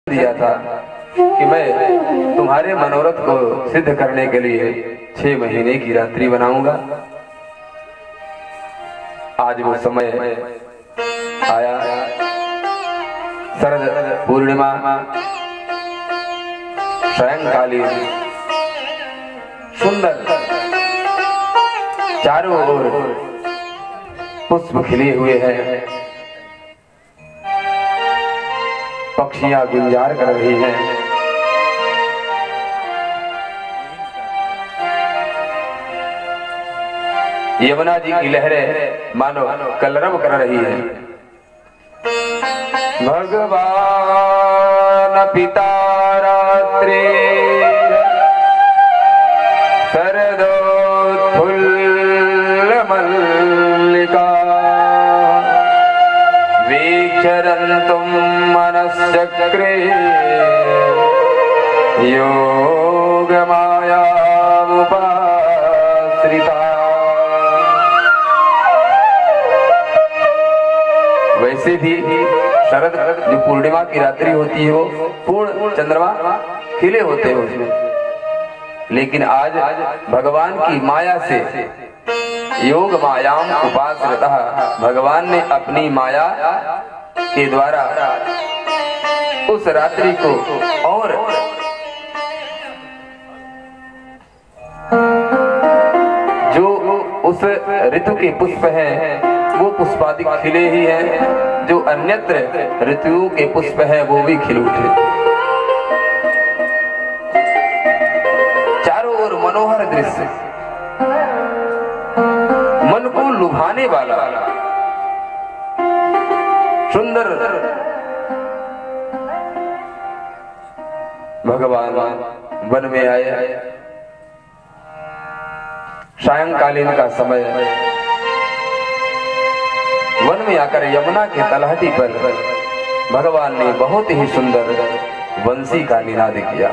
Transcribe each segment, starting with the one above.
दिया था कि मैं तुम्हारे मनोरथ को सिद्ध करने के लिए 6 महीने की रात्रि बनाऊंगा। आज वो समय आया। शरद पूर्णिमा सायंकालीन सुंदर चारों ओर पुष्प खिले हुए हैं, पक्षियां गुंजार कर रही हैं। यमुना जी की लहरें मानो कलरव कर रही है। भगवान पिता रात्रि शरदोत्फुल्ल मल्लिका वीक्षरन्तुं मनश्चक्रे योगमायामुपाश्रिता। वैसे भी शरद जो पूर्णिमा की रात्रि होती है वो पूर्ण चंद्रमा खिले होते हैं उसमें, लेकिन आज भगवान की माया से योग मायाम उपाश्रितः भगवान ने अपनी माया के द्वारा उस रात्रि को और जो उस ऋतु के पुष्प हैं वो पुष्पादि खिले ही हैं, जो अन्यत्र ऋतुओं के पुष्प हैं वो भी खिल उठे। चारों ओर मनोहर दृश्य, मन को लुभाने वाला सुंदर भगवान वन में आए। सायंकालीन का समय वन में आकर यमुना के तलहटी पर भगवान ने बहुत ही सुंदर बंसी का निनाद किया।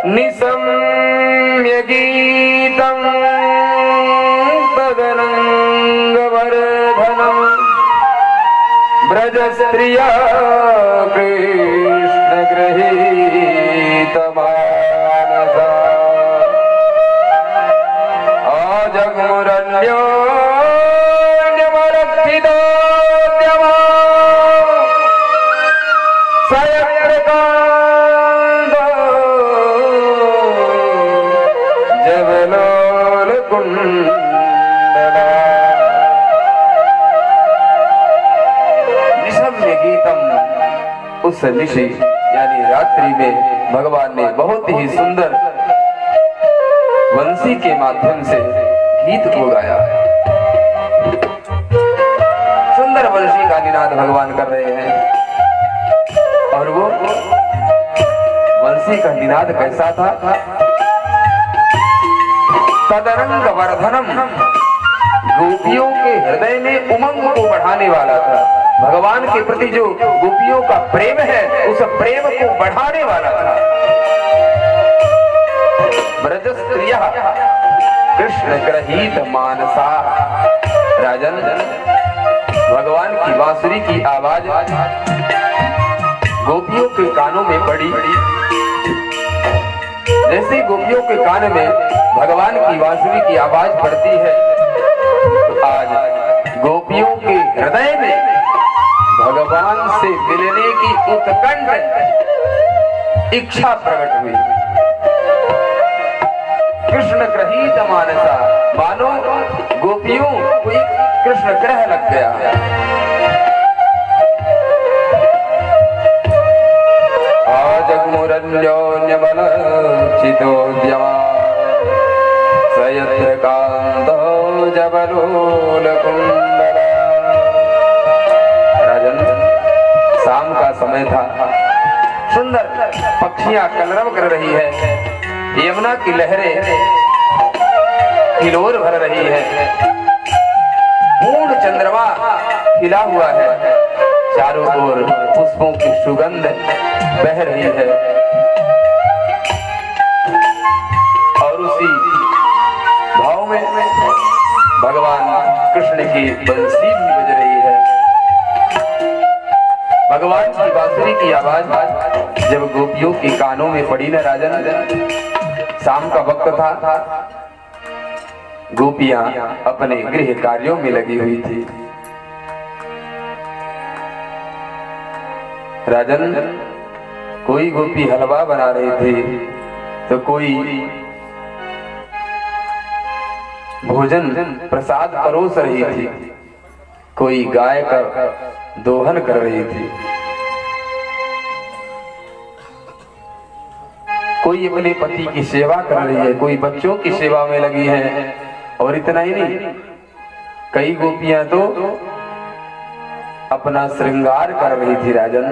निशम्य गीतं तदनंगवर्धनं ब्रजस्त्रिया कृष्ण गृहीतमानसा आजग्मुरन्योन्यमरक्षितोद्यमा सयत्रकान्तो जवलोलकुण्डला। निशम्य गीतम, उस निशि यानी रात्रि में भगवान ने बहुत ही सुंदर वंशी के माध्यम से गीत को गाया। सुंदर वंशी का निनाद भगवान कर रहे हैं, और वो वंशी का निनाद कैसा था? तदरंग वर्धनम, गोपियों के हृदय में उमंग को बढ़ाने वाला था। भगवान के प्रति जो गोपियों का प्रेम है उस प्रेम को बढ़ाने वाला था। ब्रजस्त्रिया कृष्ण गृहीत मानसा। राजन, भगवान की बांसुरी की आवाज गोपियों के कानों में पड़ी। जैसे गोपियों के कान में भगवान की बांसुरी की आवाज पड़ती है, तो आज गोपियों के हृदय में भगवान से मिलने की उत्कंठ इच्छा प्रकट हुई। कृष्ण गृहीत मानसा, मानो गोपियों को कृष्ण ग्रह लग गया। आजग्मुरन्योन्यमलक्षितोद्यमा सयत्रकान्तो जवलोलकुण्डला। राजन, शाम का समय था। सुंदर पक्षियां कलरव कर रही है, यमुना की लहरें हिलोर भर रही है, पूर्ण चंद्रमा खिला हुआ है, चारों ओर पुष्पों की सुगंध बह रही है। और उसी भाव में भगवान कृष्ण की बंसी भी बज रही है। भगवान की बांसुरी की आवाज जब गोपियों के कानों में पड़ी न राजन, शाम का वक्त था, गोपियां अपने गृह कार्यों में लगी हुई थी। राजन, कोई गोपी हलवा बना रही थी तो कोई भोजन प्रसाद परोस रही थी, कोई गाय का दोहन कर रही थी, कोई अपने पति की सेवा कर रही है, कोई बच्चों की सेवा में लगी है। और इतना ही नहीं, कई गोपियां तो अपना श्रृंगार कर रही थी। राजन,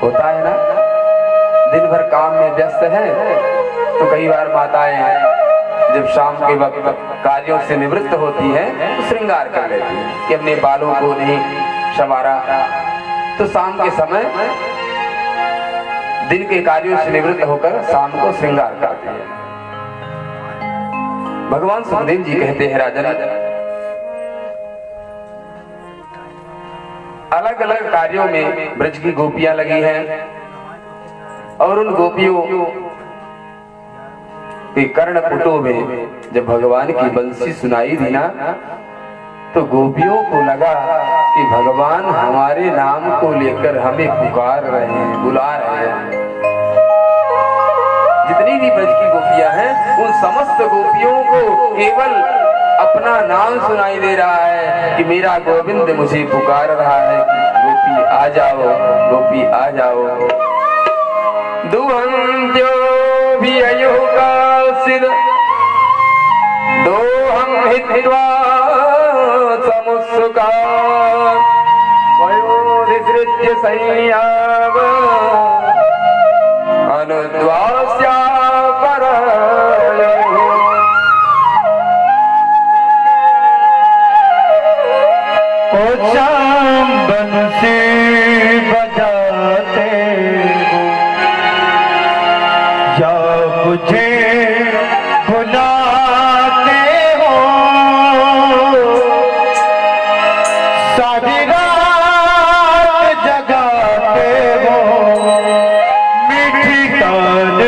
होता है ना, दिन भर काम में व्यस्त है तो कई बार माताएं जब शाम के वक्त कार्यों से निवृत्त होती हैं तो श्रृंगार कर लेती हैं कि अपने बालों को नहीं संवारा, तो शाम के समय दिन के कार्यों से निवृत्त होकर शाम को श्रृंगार करती है। भगवान सुखदेव जी कहते हैं, राजन, अलग अलग कार्यों में ब्रज की गोपियां लगी हैं और उन गोपियों के कर्णपुटों में जब भगवान की बंसी सुनाई दी ना, तो गोपियों को लगा कि भगवान हमारे नाम को लेकर हमें पुकार रहे हैं, बुला रहे हैं। जितनी भी ब्रज की गोपियां हैं, उन समस्त गोपियों को केवल अपना नाम सुनाई दे रहा है कि मेरा गोविंद मुझे पुकार रहा है, गोपी आ जाओ, गोपी आ जाओ। दुहंत्यो भी अयोगा सिर दोहं हित्वा समुत्सुका वयोधिसृज्य संयाव अनुद्वास्या परयो। ओ श्याम बंसी बजाते हो, या मुझे बुलाते हो, सारी रात जगाते हो, मीठी तान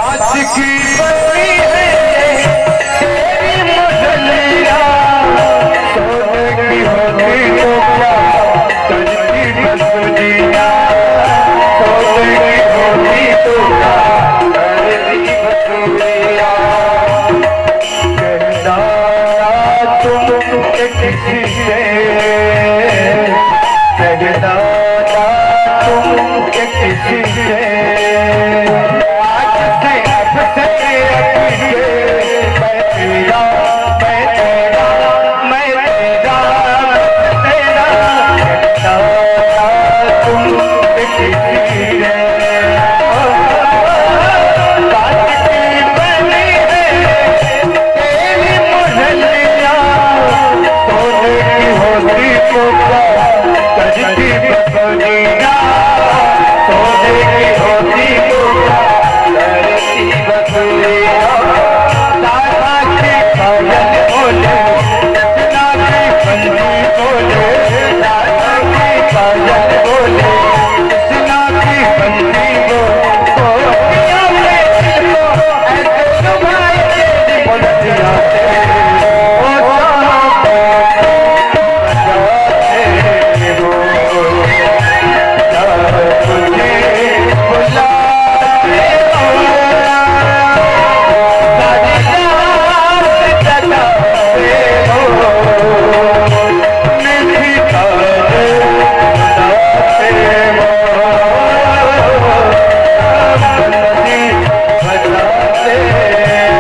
कांच की बनी है तेरी मुरलिया, सोने की होती तो क्या करती बसुरिया, सोने की होती तो क्या करती बसुरिया। कहना तुम किसी से, कहना तुम किसी से, आज से अब से अटके मैं तेरा, मैं तेरा, मैं तेरा, तेरा। कहना तुम किसी से, कांच की बनी है तेरी मुरलिया, सोने की होती तो क्या करती बसुरिया, सोने की होती तो क्या करती बसुरिया। दादा की पायल बोले, कृष्णा की बंदी बोले, दादा की पायल बोले, कृष्णा की बंदी बोले, पिया में दिल को ऐसे डुबाए तेरी मुरलिया से, ओ बजाते हो, तुझे बुलाते हो, सारी रात जगाते हो, मीठी तारे बुलाते हो, बंसी बजाते हो।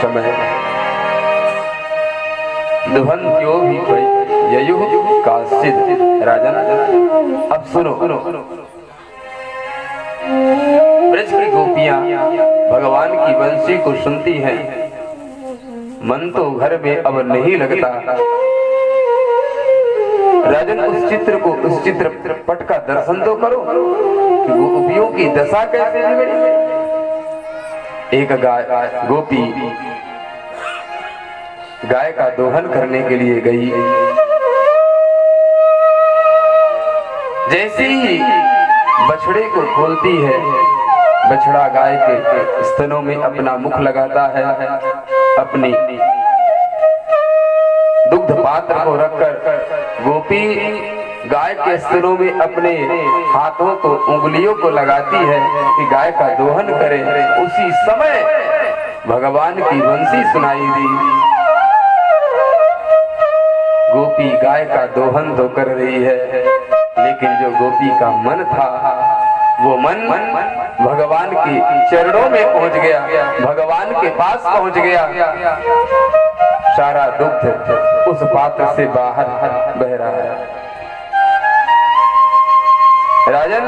समय दुहंत्यो भी भई ययुः काश्चित्। राजन अब सुनो, ब्रज की गोपियां भगवान की बंसी को सुनती हैं, मन तो घर में अब नहीं लगता। राजन उस चित्र को, उस चित्र पट का दर्शन तो करो कि गोपियों की दशा कैसे बिगड़ी। एक गोपी गाय का दोहन करने के लिए गई। जैसे ही बछड़े को खोलती है, बछड़ा गाय के स्तनों में अपना मुख लगाता है, अपनी दुग्ध पात्र को रखकर गोपी गाय के स्तनों में अपने हाथों को, उंगलियों को लगाती है कि गाय का दोहन करे। उसी समय भगवान की बंसी सुनाई दी। गोपी गाय का दोहन तो कर रही है, लेकिन जो गोपी का मन था वो मन भगवान के चरणों में पहुंच गया, भगवान के पास पहुंच गया। सारा दुग्ध उस पात्र से बाहर बह रहा है। राजन,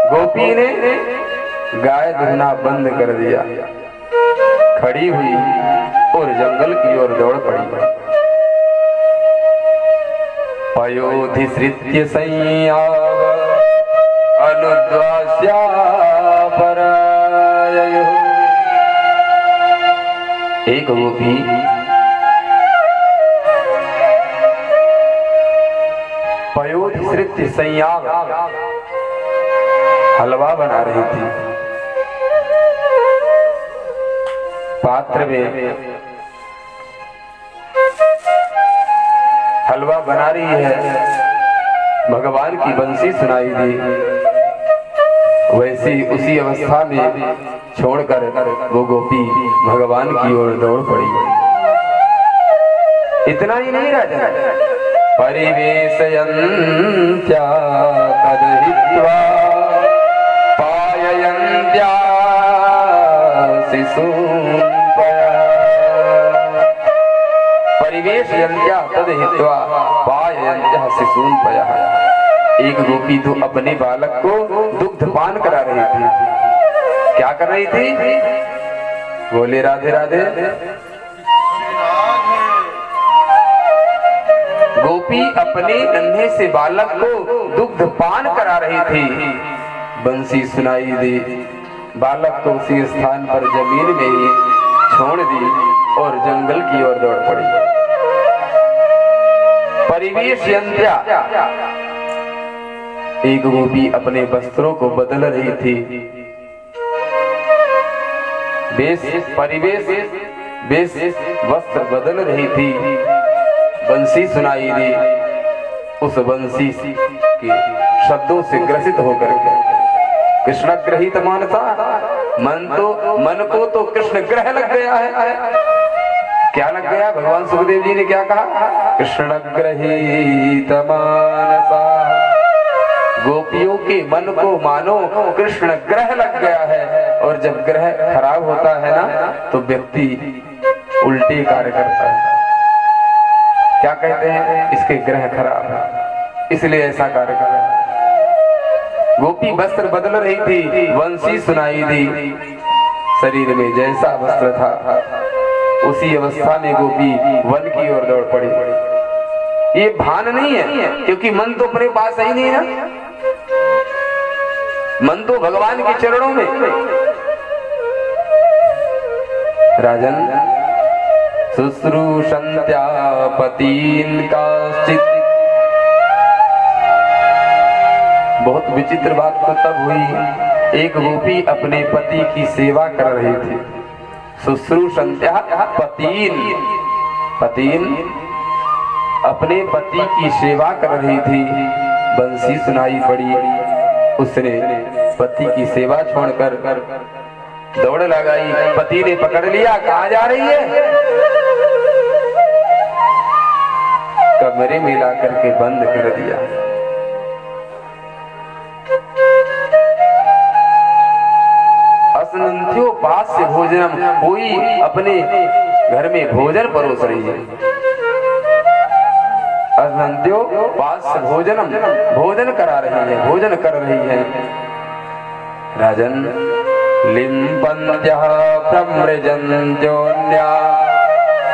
गोपी ने गाय दुहना बंद कर दिया, खड़ी हुई और जंगल की ओर दौड़ पड़ी। पयोधिसृत्य संयाव अनुद्वास्या पराययो। एक गोपी पयोधिसृत्य संयाव हलवा बना रही थी। पात्र में हलवा बना रही है, भगवान की बंसी सुनाई दी। वैसे उसी अवस्था में छोड़कर वो गोपी भगवान की ओर दौड़ पड़ी। इतना ही नहीं राजा, परिवेशयन्त्या तद्हित्वा पाययन्त्या शिशून् परिवेशयन्त्या तद्हित्वा पाययन्त्या शिशून् पयः। एक गोपी तो अपने बालक को दुग्ध पान करा रही थी। क्या कर रही थी? बोले राधे राधे। गोपी अपने नन्हे से बालक को दुग्ध पान करा रही थी। बंसी सुनाई दी, बालक को उसी स्थान पर जमीन में ही छोड़ दी और जंगल की ओर दौड़ पड़ी। परिवेश यंत्या, एक गोपी अपने वस्त्रों को बदल रही थी। बेस वस्त्र बदल रही थी। बंसी सुनाई दी। उस बंसी के शब्दों से ग्रसित होकर के कृष्ण ग्रहित मानसा, मन को तो कृष्ण ग्रह लग गया है। क्या लग गया? भगवान सुखदेव जी ने क्या कहा? कृष्ण ग्रहित मानसा। गोपियों के मन को मानो कृष्ण ग्रह लग गया है। और जब ग्रह खराब होता है ना, तो व्यक्ति उल्टे कार्य करता है। क्या कहते हैं? इसके ग्रह खराब है, इसलिए ऐसा कार्य कर रहा है। गोपी वस्त्र बदल रही थी, बंसी सुनाई दी। शरीर में जैसा वस्त्र था उसी अवस्था में गोपी वन की ओर दौड़ पड़ी। ये भान नहीं है, क्योंकि मन तो अपने पास ही नहीं है, मन तो भगवान के चरणों में। राजन, शुश्रूषन्त्या पतीन् काश्चित्। बहुत विचित्र बात तो तब हुई, एक गोपी अपने पति की सेवा कर रही थी। शुश्रूषन्त्या पतीन्, अपने पति की सेवा कर रही थी। बंसी सुनाई पड़ी। उसने पति की सेवा छोड़कर दौड़ लगाई। पति ने पकड़ लिया। कहाँ जा रही है? कमरे में ला करके बंद कर दिया। असनंत्यो पास से भोजनम, कोई अपने घर में भोजन परोस रही है। अर्धन्त्यो पास भोजनम, भोजन करा रही है, भोजन कर रही है। राजन लिम्पन्त्यः प्रमृजन्त्योऽन्या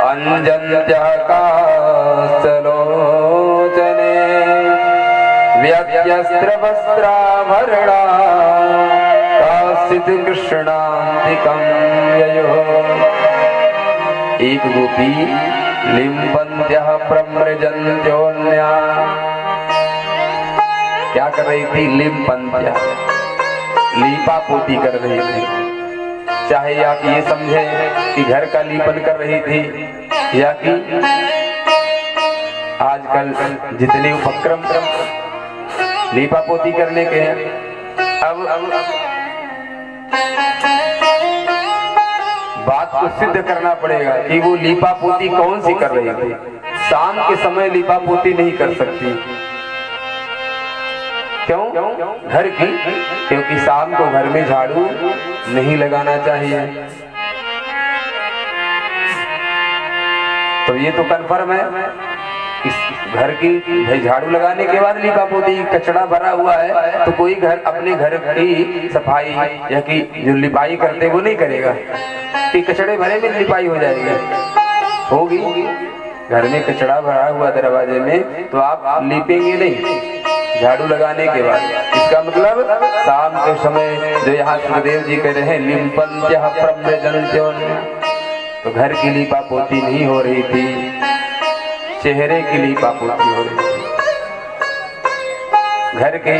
अंजन्त्यः काश्चलोचने व्यत्यस्त्रवस्त्राभरणा काश्चित् कृष्णान्तिकं ययोः। एक गोपी लिम्पन्त्यः प्रमृजन्त्योऽन्या, क्या कर रही थी? लिम्पन्त्या, लीपा पोती कर रही थी। चाहे आप ये समझे कि घर का लीपन कर रही थी, या कि आजकल जितने उपक्रम लीपा पोती करने के हैं, अब बात को सिद्ध करना पड़ेगा कि वो लीपा पोती कौन सी कर रही थी। शाम के समय लीपा पोती नहीं कर सकती। क्यों? घर की, क्योंकि शाम को घर में झाड़ू नहीं लगाना चाहिए। तो ये तो कन्फर्म है इस घर की, भाई झाड़ू लगाने के बाद लीपा पोती, कचड़ा भरा हुआ है तो कोई घर अपने घर की सफाई या कि जो लिपाई करते वो नहीं करेगा कि कचड़े भरे में लिपाई हो जाएगी, होगी। घर में कचड़ा भरा हुआ दरवाजे में तो आप लीपेंगे नहीं झाड़ू लगाने के बाद। इसका मतलब शाम के समय जो यहाँ सुखदेव जी कह रहे हैं लिम्पन्त्यः प्रमृजन्त्योऽन्या, तो घर की लीपा पोती नहीं हो रही थी, चेहरे की लीपा पोती हो रही थी। घर के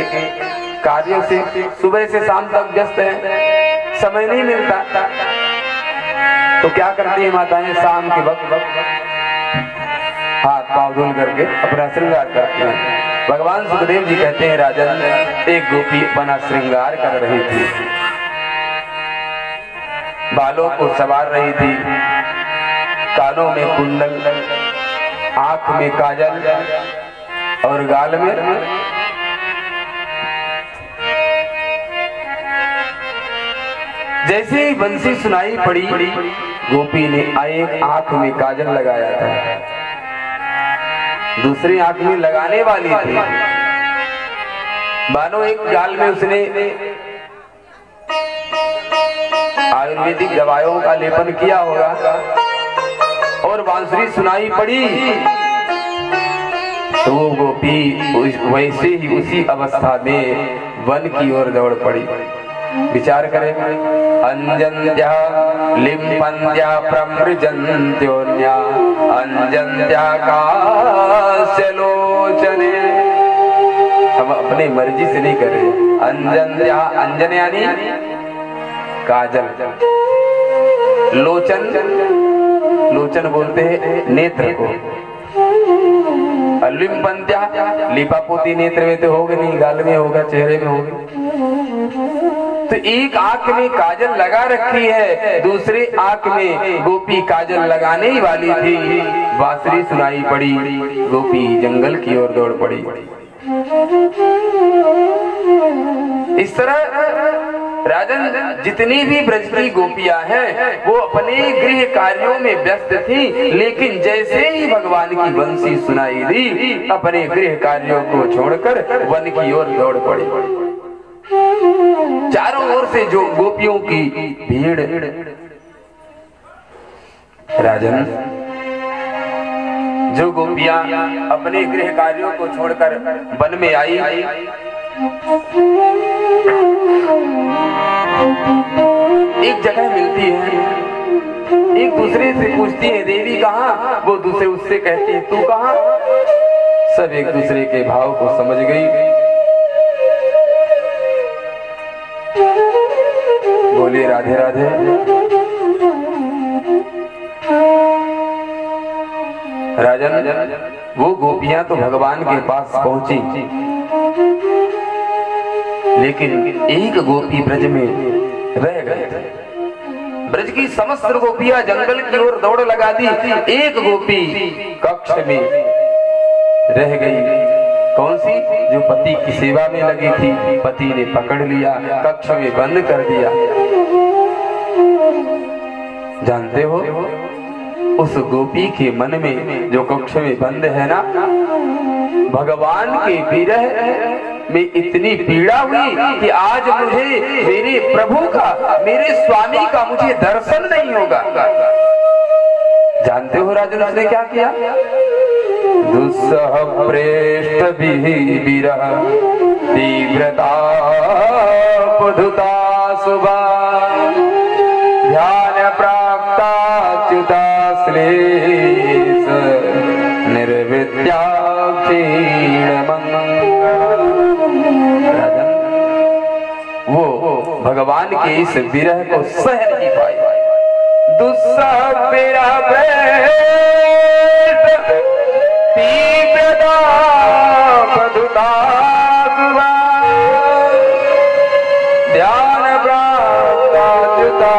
कार्यों से सुबह से शाम तक व्यस्त है, समय नहीं मिलता, तो क्या करती है माताएं? शाम के वक्त हाथ पांव धुल करके अपना श्रृंगार करती हैं। भगवान सुखदेव जी कहते हैं राजन, एक गोपी अपना श्रृंगार कर रही थी, बालों को संवार रही थी, कानों में कुंडल, आंख में काजल और गाल में जैसे ही बंसी सुनाई पड़ी, गोपी ने एक आंख में काजल लगाया था, दूसरी आंख में लगाने वाली थी। मानो एक गाल में उसने आयुर्वेदिक दवाइयों का लेपन किया होगा और बांसुरी सुनाई पड़ी तो वो गोपी वैसे ही उसी अवस्था में वन की ओर दौड़ पड़ी। विचार करें, अंजन्त्या लिम्पन्त्या प्रमृजन्त्योऽन्या अंजन्त्या काश्चलोचने। हम अपने मर्जी से नहीं कर रहे। अंजन्त्या, अंजन यानी काजल, लोचन, लोचन बोलते हैं नेत्र को, लिम्पन्त्या लिपापोती नेत्र में तो होगा नहीं, गाल में होगा, चेहरे में होगा। तो एक आंख में काजल लगा रखी है, दूसरी आंख में गोपी काजल लगाने ही वाली थी। बांसुरी सुनाई पड़ी, गोपी जंगल की ओर दौड़ पड़ी। इस तरह राजन जितनी भी ब्रज की गोपियां हैं वो अपने गृह कार्यों में व्यस्त थी, लेकिन जैसे ही भगवान की बंसी सुनाई दी अपने गृह कार्यों को छोड़कर वन की ओर दौड़ पड़ी। चारों ओर से जो गोपियों की भीड़। राजन जो गोपियां अपने गृह कार्यों को छोड़कर वन में आई, एक जगह मिलती है, एक दूसरे से पूछती है देवी कहाँ, वो दूसरे उससे कहती है तू कहाँ। सब एक दूसरे के भाव को समझ गई। बोले राधे राधे। राजन वो गोपियां तो भगवान के पास पहुंची, लेकिन एक गोपी ब्रज में रह गए थे। ब्रज की समस्त गोपियां जंगल की ओर दौड़ लगा दी, एक गोपी कक्ष में रह गई। कौन सी? जो पति की सेवा में लगी थी, पति ने पकड़ लिया, कक्ष में बंद कर दिया। जानते हो उस गोपी के मन में जो कक्ष में बंद है ना, भगवान के विरह में इतनी पीड़ा हुई कि आज मुझे मेरे प्रभु का, मेरे स्वामी का मुझे दर्शन नहीं होगा। जानते हो राजन उसने क्या किया? दुस्सह प्रेष्ठ विरह तीव्रता पुधुता सुभा ध्यान प्राप्ताच्युता श्लेष निर्विद्याक्षीण राजन वो भगवान के इस विरह को सह नहीं पाई। दुस्सह विरह तीव्रता पधुता ध्यान प्राप्ताच्युता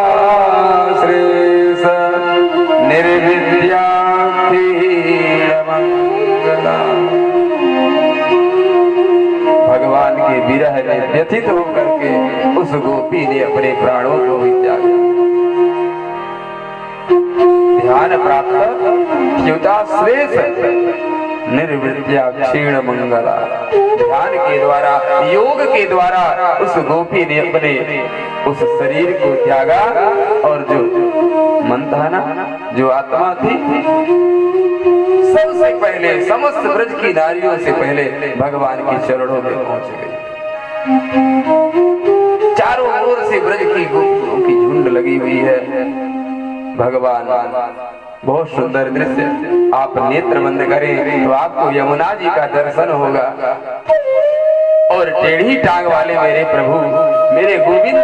श्रेष्ठ निर्विद्या भगवान के विरह में व्यथित होकर के उस गोपी ने अपने प्राणों को ही त्यागा। ध्यान प्राप्त च्युता श्रेष्ठ निर्विद्या क्षीण मंगला। ध्यान के द्वारा, योग के द्वारा उस गोपी ने अपने उस शरीर को त्यागा और जो मन था ना, जो आत्मा थी, सबसे पहले समस्त ब्रज की नारियों से पहले भगवान के चरणों में पहुंच गई। चारों ओर से ब्रज की गोपियों की झुंड लगी हुई है। भगवान बहुत सुंदर दृश्य, आप नेत्र बंद करें तो आपको यमुना जी का दर्शन होगा। और टेढ़ी टांग वाले मेरे प्रभु, मेरे गोविंद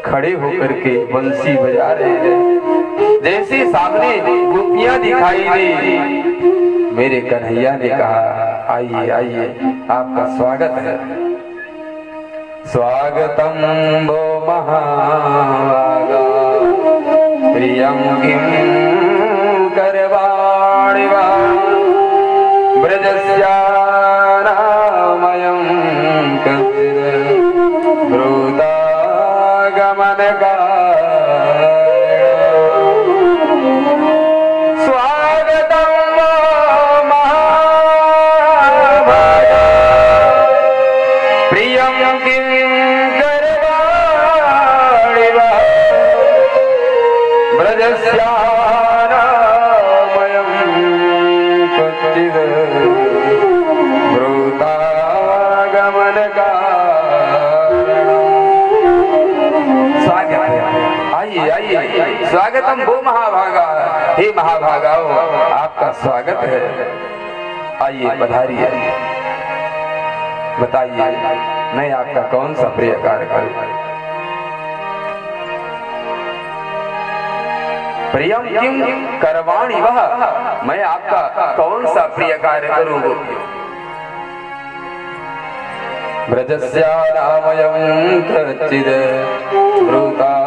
खड़े होकर के बंसी बजा रहे हैं। जैसे सामने गोपियां दिखाई दी, मेरे कन्हैया ने कहा आइए आइए, आपका स्वागत है। स्वागतम वो महाभागा प्रियं किं करवाणि वा ब्रजस्यानामयं ब्रूतागमनकारिणः। स्वागतं वो महाभागा प्रियं किं करवाणि वा ब्रजस्यानामयं क्वचिद् ब्रूतागमनकारिणः। स्वागत है, आइए आइए, स्वागतम वो महाभागा, हे महाभागाओ आपका स्वागत है। आइए पधारिए, बताइए मैं आपका कौन सा प्रिय कार्य करूं? प्रियम किं करवाणि वह, मैं आपका कौन सा प्रिय कार्य करूं? ब्रजस्यानामयं क्वचिद् ब्रूतागमनकारिणः।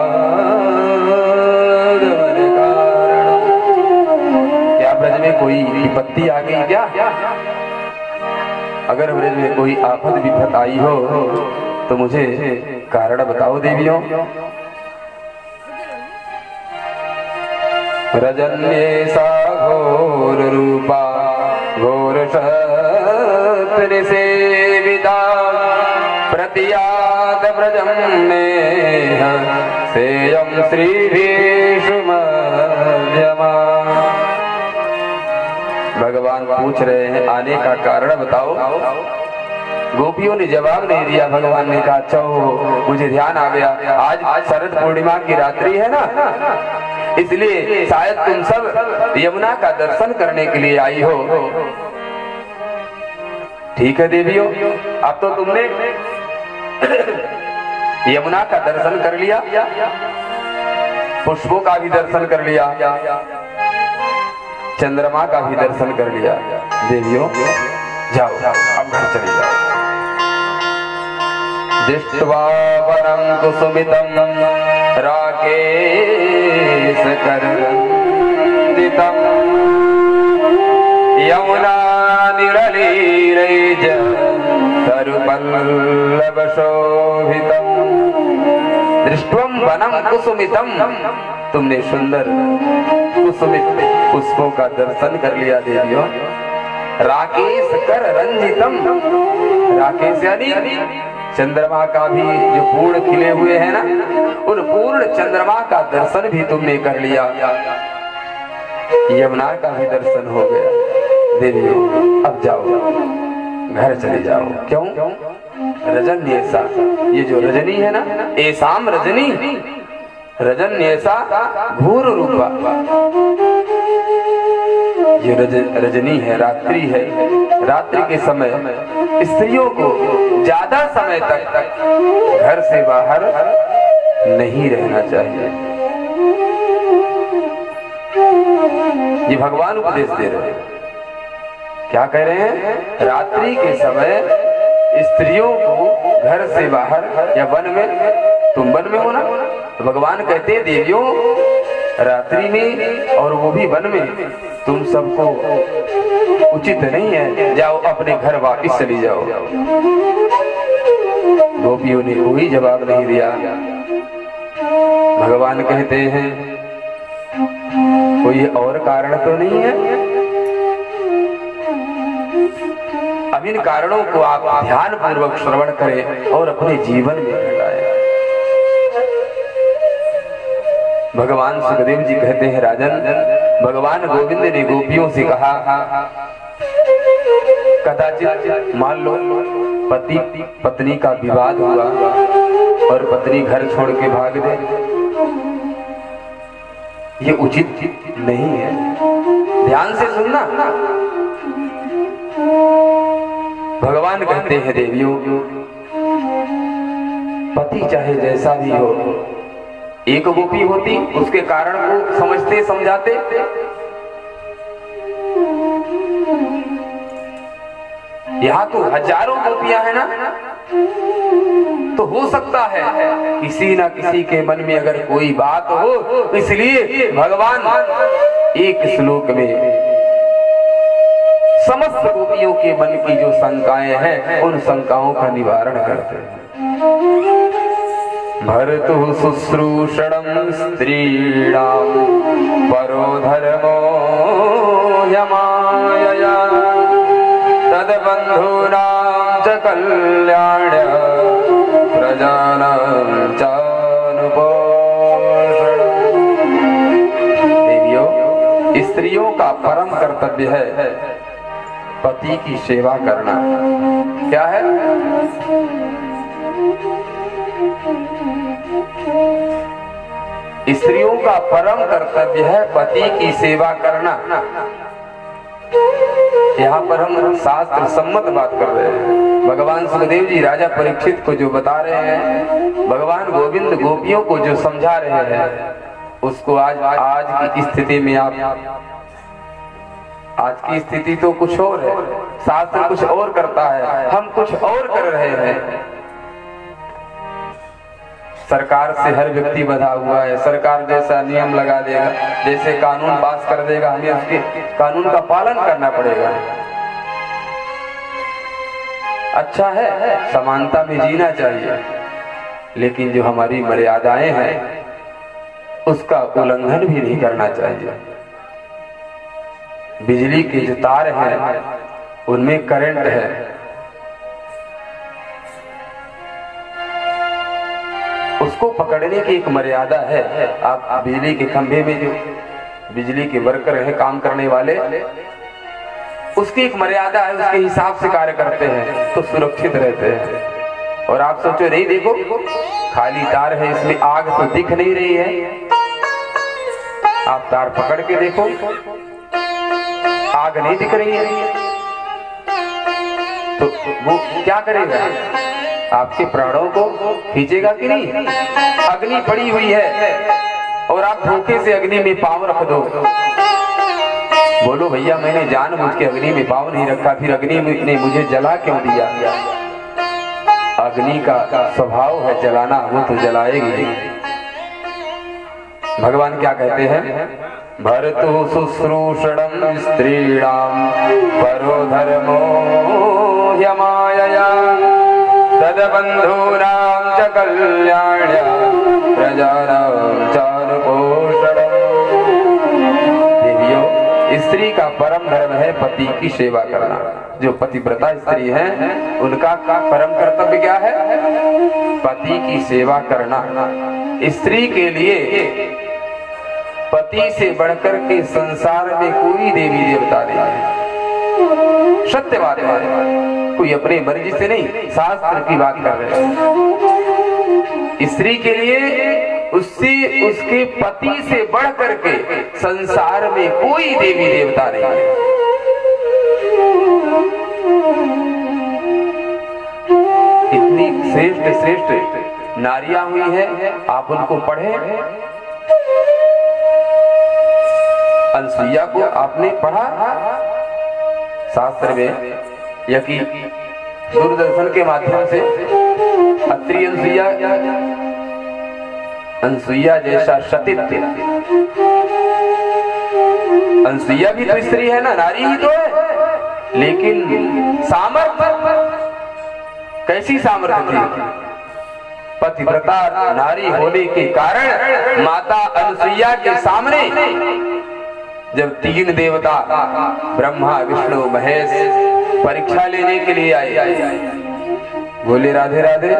क्या ब्रज में कोई विपत्ति आ गई क्या? अगर ब्रज में कोई आफत विपत आई हो तो मुझे कारण बताओ देवियों। रजन्येषा घोर रूपा घोर सेविता प्रतियात ब्रजं नेह सेयं श्रीभीष्मध्यमा। भगवान पूछ रहे हैं आने का कारण बताओ। गोपियों ने जवाब नहीं दिया। भगवान ने कहा अच्छा हो, मुझे ध्यान आ गया, आज शरद पूर्णिमा की रात्रि है ना, इसलिए शायद तुम सब यमुना का दर्शन करने के लिए आई हो। ठीक है देवियों, अब तो तुमने यमुना का दर्शन कर लिया, पुष्पों का भी दर्शन कर लिया, चंद्रमा का भी दर्शन कर लिया। देवियों जाओ, अब घर चले जाओ। दृष्ट्वा वरं कुसुमितं राकेशकरन्दितं यमुना निरलीरैज तरुपल्लवशोभितं दृष्टवम वनम कुसुमितम, तुमने सुंदर कुसुमित पुष्पों का दर्शन कर लिया देवियों। राकेश कर रंजितम, राकेश यानी चंद्रमा का भी जो पूर्ण खिले हुए हैं ना, उन पूर्ण चंद्रमा का दर्शन भी तुमने कर लिया। यमुना का भी दर्शन हो गया देवियों। अब जाओ, घर चले जाओ। क्यों? रजन ऐसा, ये जो रजनी है ना, ऐसाम रजनी, रजन ऐसा घोर रूपा, ये रजनी है, रात्रि है। रात्रि के समय स्त्रियों को ज्यादा समय तक घर से बाहर नहीं रहना चाहिए। ये भगवान उपदेश दे रहे हैं। क्या कह रहे हैं? रात्रि के समय स्त्रियों को घर से बाहर या वन में, तुम वन में हो ना, तो भगवान कहते हैं देवियों रात्रि में और वो भी वन में तुम सबको उचित नहीं है, जाओ अपने घर वापस चली जाओ। गोपियों ने कोई जवाब नहीं दिया। भगवान कहते हैं कोई और कारण तो नहीं है? अब इन कारणों को आप ध्यान पूर्वक श्रवण करें और अपने जीवन में घटाएं। भगवान सुखदेव जी कहते हैं राजन, भगवान गोविंद ने गोपियों से कहा कदाचित मान लो पति पत्नी का विवाद हुआ और पत्नी घर छोड़ के भाग दे, ये उचित नहीं है। ध्यान से सुनना। भगवान कहते हैं देवियों पति चाहे जैसा भी हो, एक गोपी होती उसके कारण को समझते समझाते, यहाँ तो हजारों गोपियां हैं ना, तो हो सकता है किसी ना किसी के मन में अगर कोई बात हो, इसलिए भगवान एक श्लोक में समस्त गोपियों के मन की जो शंकाएं हैं उन शंकाओं का निवारण करते हैं। भर्तु शुश्रूषणं स्त्रीणां परो धर्मो यमायया तद्बन्धूनां च कल्याण्य प्रजानां चानुपोषणम्। देवियों, स्त्रियों का परम कर्तव्य है पति की सेवा करना। क्या है? स्त्रियों का परम कर्तव्य है पति की सेवा करना। यहाँ पर हम शास्त्र सम्मत बात कर रहे हैं। भगवान सुखदेव जी राजा परीक्षित को जो बता रहे हैं, भगवान गोविंद गोपियों को जो समझा रहे हैं, उसको आज की स्थिति में आज की स्थिति तो कुछ और है, शास्त्र कुछ और करता है, हम कुछ और कर रहे हैं। सरकार से हर व्यक्ति बंधा हुआ है, सरकार जैसा नियम लगा देगा, जैसे कानून पास कर देगा, हमें उसके कानून का पालन करना पड़ेगा। अच्छा है, समानता में जीना चाहिए, लेकिन जो हमारी मर्यादाएं हैं उसका उल्लंघन भी नहीं करना चाहिए। बिजली के जो तार हैं उनमें करंट है, उसको पकड़ने की एक मर्यादा है। आप बिजली के खंभे में जो बिजली के वर्कर हैं, काम करने वाले, उसकी एक मर्यादा है, उसके हिसाब से कार्य करते हैं तो सुरक्षित रहते हैं। और आप सोचो नहीं, देखो खाली तार है, इसमें आग तो दिख नहीं रही है, आप तार पकड़ के देखो आग नहीं दिख रही है, तो वो क्या करेगा? आपके प्राणों को खींचेगा कि नहीं? अग्नि पड़ी हुई है और आप धोखे से अग्नि में पांव रख दो, बोलो भैया मैंने जानबूझ के अग्नि में पांव नहीं रखा, फिर अग्नि ने मुझे जला क्यों दिया? अग्नि का स्वभाव है जलाना, वो तो जलाएगी। भगवान क्या कहते हैं? भर्तु शुश्रूषणं स्त्रीणां परो धर्मो ह्यमायया तद्बन्धूनां च कल्याण्य प्रजानां चारुपोषणम्। देवियों, स्त्री का परम धर्म है पति की सेवा करना। जो पतिव्रता स्त्री है उनका परम कर्तव्य क्या है? पति की सेवा करना। स्त्री के लिए पति से बढ़कर के संसार में कोई देवी देवता नहीं है। सत्य बात है, कोई अपनी मर्जी से नहीं, शास्त्र की बात कर रहे हैं। स्त्री के लिए उसके पति से बढ़कर के संसार में कोई देवी देवता नहीं है। इतनी श्रेष्ठ श्रेष्ठ नारियां हुई हैं, आप उनको पढ़े। अनसुईया को आपने पढ़ा शास्त्र में, या कि दूरदर्शन के माध्यम से। अत्रि अनसुईया जैसा सतीत्व। अनसुईया भी तो स्त्री है ना, नारी ही तो है, लेकिन सामर्थ्य कैसी सामर्थ्य थी? पतिव्रता नारी होने के कारण माता अनसुईया के सामने जब 3 देवता ब्रह्मा विष्णु महेश परीक्षा लेने के लिए आए, बोले राधे राधे,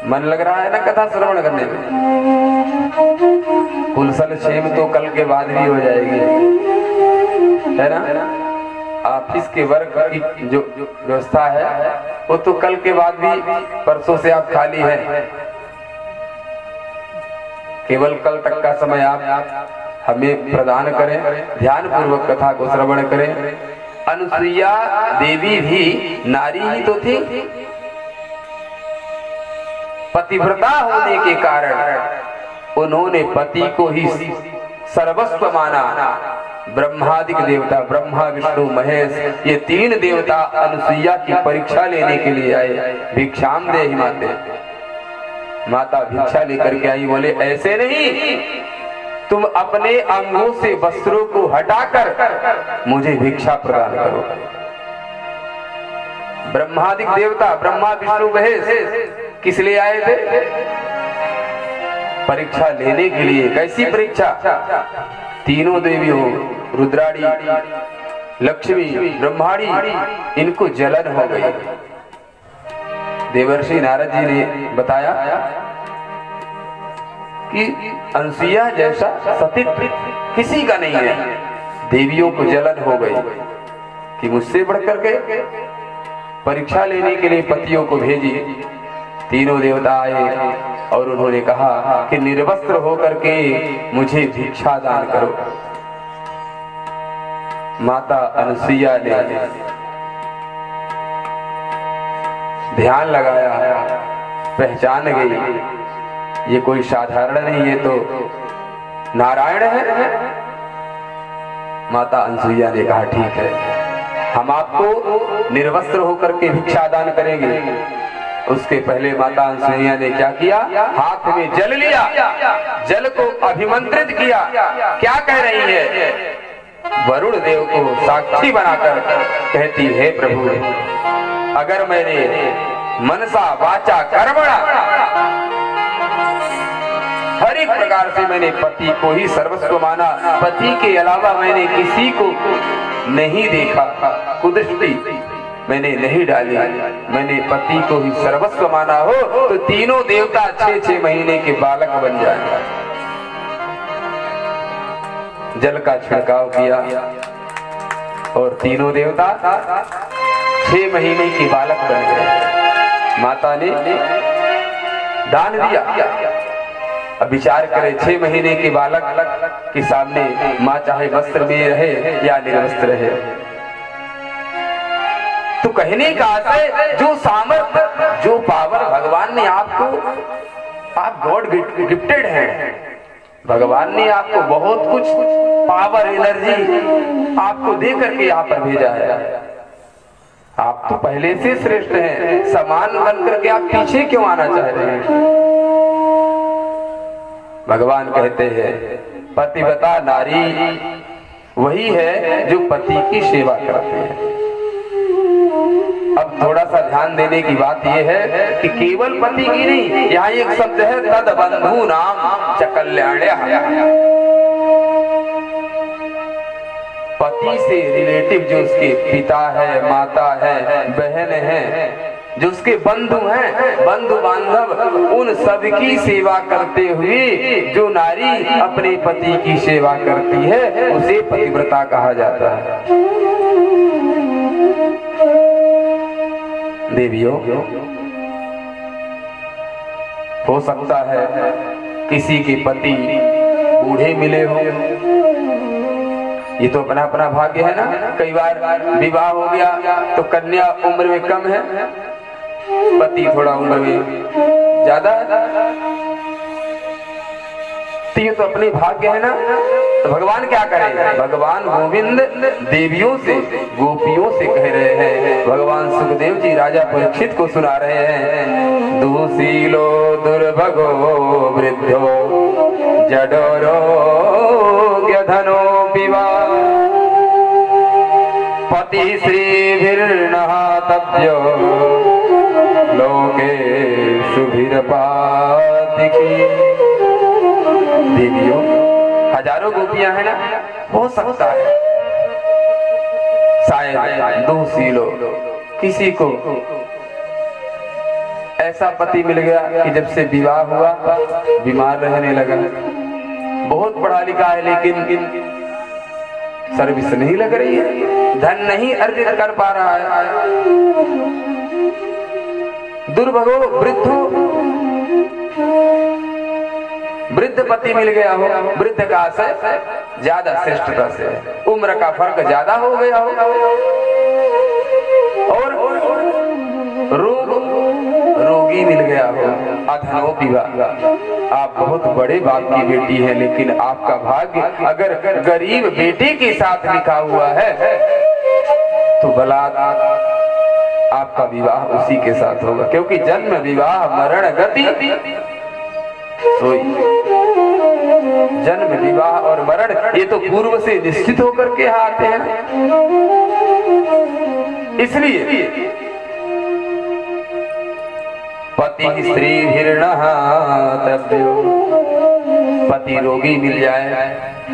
मन लग रहा है ना कथा श्रवण करने में? कुलसल क्षेम तो कल के बाद भी हो जाएगी, है ना? ऑफिस के वर्क की जो व्यवस्था है वो तो कल के बाद भी, परसों से आप खाली हैं। केवल कल तक का समय आप हमें प्रदान करें, ध्यान पूर्वक कथा को श्रवण करें। अनुसुईया देवी भी नारी ही तो थी। पतिव्रता होने के कारण उन्होंने पति को ही सर्वस्व माना। ब्रह्मादिक देवता ब्रह्मा विष्णु महेश ये 3 देवता अनुसुईया की परीक्षा लेने के लिए आए। भिक्षाम देहि माते, माता भिक्षा लेकर के आई। बोले ऐसे नहीं, तुम अपने अंगों से वस्त्रों को हटाकर मुझे भिक्षा प्रदान करो। ब्रह्मादिक देवता ब्रह्मा विष्णु महेश किस लिए आए थे? परीक्षा लेने के लिए। कैसी परीक्षा? तीनों देवियों रुद्राणी, लक्ष्मी, ब्रह्माणी, इनको जलन हो गई। देवर्षि नारद जी ने बताया कि अनसुईया जैसा सतीत्व किसी का नहीं है। देवियों को जलन हो गई कि मुझसे बढ़कर के परीक्षा लेने के लिए पतियों को भेजी। तीनों देवता आए और उन्होंने कहा कि निर्वस्त्र होकर के मुझे भिक्षा दान करो। माता अनसुईया ने ध्यान लगाया, पहचान गई ये कोई साधारण नहीं, ये तो नारायण है। माता अनसुईया ने कहा ठीक है, हम आपको निर्वस्त्र होकर के भिक्षा दान करेंगे। उसके पहले माता अनसुईया ने क्या किया? हाथ में जल लिया, जल को अभिमंत्रित किया। क्या कह रही है? वरुण देव को साक्षी बनाकर कहती है, प्रभु अगर मैंने मनसा वाचा कर्मणा हर एक प्रकार से मैंने पति को ही सर्वस्व माना, पति के अलावा मैंने किसी को नहीं देखा, कुदृष्टि मैंने नहीं डाली, मैंने पति को ही सर्वस्व माना हो तो तीनों देवता 6-6 महीने के बालक बन जाएंगे। जल का छिड़काव किया और तीनों देवता 6 महीने के बालक बन गए। माता ने दान दिया। अब विचार करें, 6 महीने के बालक के सामने माँ चाहे वस्त्र में रहे या निर्वस्त्र रहे। तो कहने का आशय जो सामर्थ्य, जो पावर भगवान ने आपको, आप गॉड गिफ्टेड हैं। भगवान ने आपको बहुत कुछ पावर, एनर्जी आपको दे करके यहाँ पर भेजा है। आप तो पहले से श्रेष्ठ हैं, समान बन करके आप पीछे क्यों आना चाह रहे हैं? भगवान कहते हैं पतिव्रता नारी वही है जो पति की सेवा करती है। अब थोड़ा सा ध्यान देने की बात यह है कि केवल पति की नहीं, यहाँ एक शब्द है तद बंधु नाम च कल्याण्य। पति से रिलेटिव जो उसके पिता है, माता है, बहन है, जो उसके बंधु हैं, बंधु बांधव, उन सबकी सेवा करते हुए जो नारी अपने पति की सेवा करती है उसे पतिव्रता कहा जाता है। देवियों, हो सकता है किसी के पति बूढ़े मिले हो, ये तो अपना अपना भाग्य है ना। कई बार विवाह हो गया तो कन्या उम्र में कम है, पति थोड़ा उम्र में ज्यादा है, तो ये तो अपने भाग्य है ना। तो भगवान क्या करें? भगवान गोविंद देवियों से, गोपियों से कह रहे हैं। भगवान सुखदेव जी राजा परीक्षित को सुना रहे हैं। दुशीलो दुर्भगो वृद्धो जडोरो धनो विवाह पति श्रीभिर्नहातव्यो लोके शुभिरपातिकी। देवियों, हजारों गोपियां हैं ना, हो सकता है शायद दुशीलो किसी को ऐसा पति मिल गया कि जब से विवाह हुआ बीमार रहने लगा, बहुत पढ़ा लिखा है लेकिन सर्विस नहीं लग रही है, धन नहीं अर्जित कर पा रहा है। दुर्भगो वृद्धो, वृद्ध पति मिल गया हो, वृद्ध का आशय ज्यादा श्रेष्ठता से, उम्र का फर्क ज्यादा हो गया हो, और रोगी मिल गया हो, अधनो विवाह। आप बहुत बड़े बाप की बेटी है लेकिन आपका भाग्य अगर गरीब बेटे के साथ लिखा हुआ है तो बलात् आपका विवाह उसी के साथ होगा, क्योंकि जन्म विवाह मरण गति सोई। जन्म विवाह और मरण ये तो पूर्व से निश्चित होकर के आते हैं। इसलिए पति स्त्री पति रोगी मिल जाए,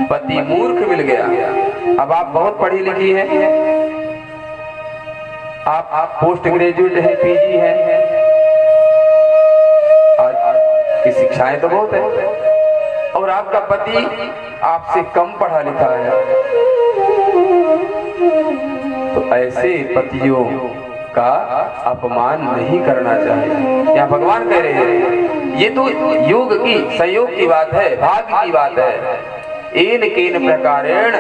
पति मूर्ख मिल गया। अब आप बहुत पढ़ी लिखी हैं, आप पोस्ट ग्रेजुएट है, पीजी है, की शिक्षाएं तो बहुत है, और आपका पति आपसे कम पढ़ा लिखा है, तो ऐसे पतियों का अपमान नहीं करना चाहिए। यहाँ भगवान कह रहे हैं ये तो योग की, संयोग की बात है, भाग्य की बात है। एन केन प्रकारेण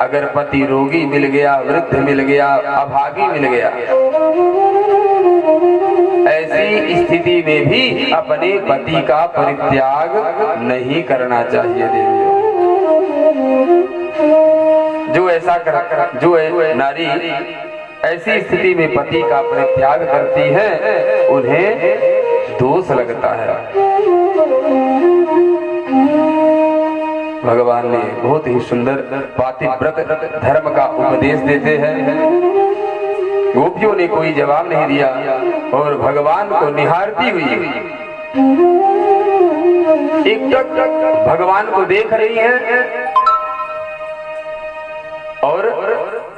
अगर पति रोगी मिल गया, वृद्ध मिल गया, अभागी मिल गया, ऐसी स्थिति में भी अपने पति का परित्याग नहीं करना चाहिए। देवियों, जो ऐसा कर, जो नारी ऐसी स्थिति में पति का परित्याग करती है उन्हें दोष लगता है। भगवान ने बहुत ही सुंदर पातिव्रत धर्म का उपदेश देते हैं। गोपियों ने कोई जवाब नहीं दिया और भगवान को निहारती हुई एकटक भगवान को देख रही हैं और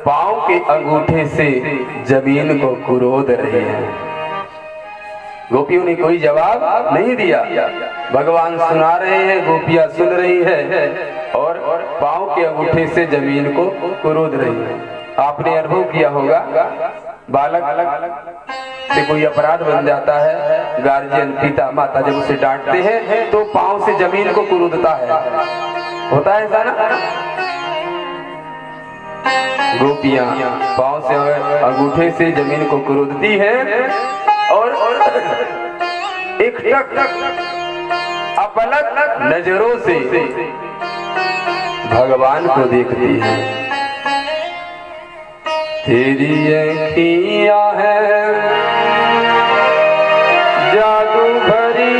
पांव के अंगूठे से जमीन को कुरोद रही है। गोपियों ने कोई जवाब नहीं दिया। भगवान सुना रहे हैं, गोपियां सुन रही है और पांव के अंगूठे से जमीन को कुरोद रही है। आपने अनुभव किया होगा, बालक से कोई अपराध बन जाता है, गार्जियन पिता माता जब उसे डांटते हैं तो पांव से जमीन को कुरोदता है, होता है ऐसा ना। गोपियां पांव से अंगूठे से जमीन को कुरोदती हैं और एक अपलक नजरों से भगवान को देखती है। तेरी अखियां है जादू भरी,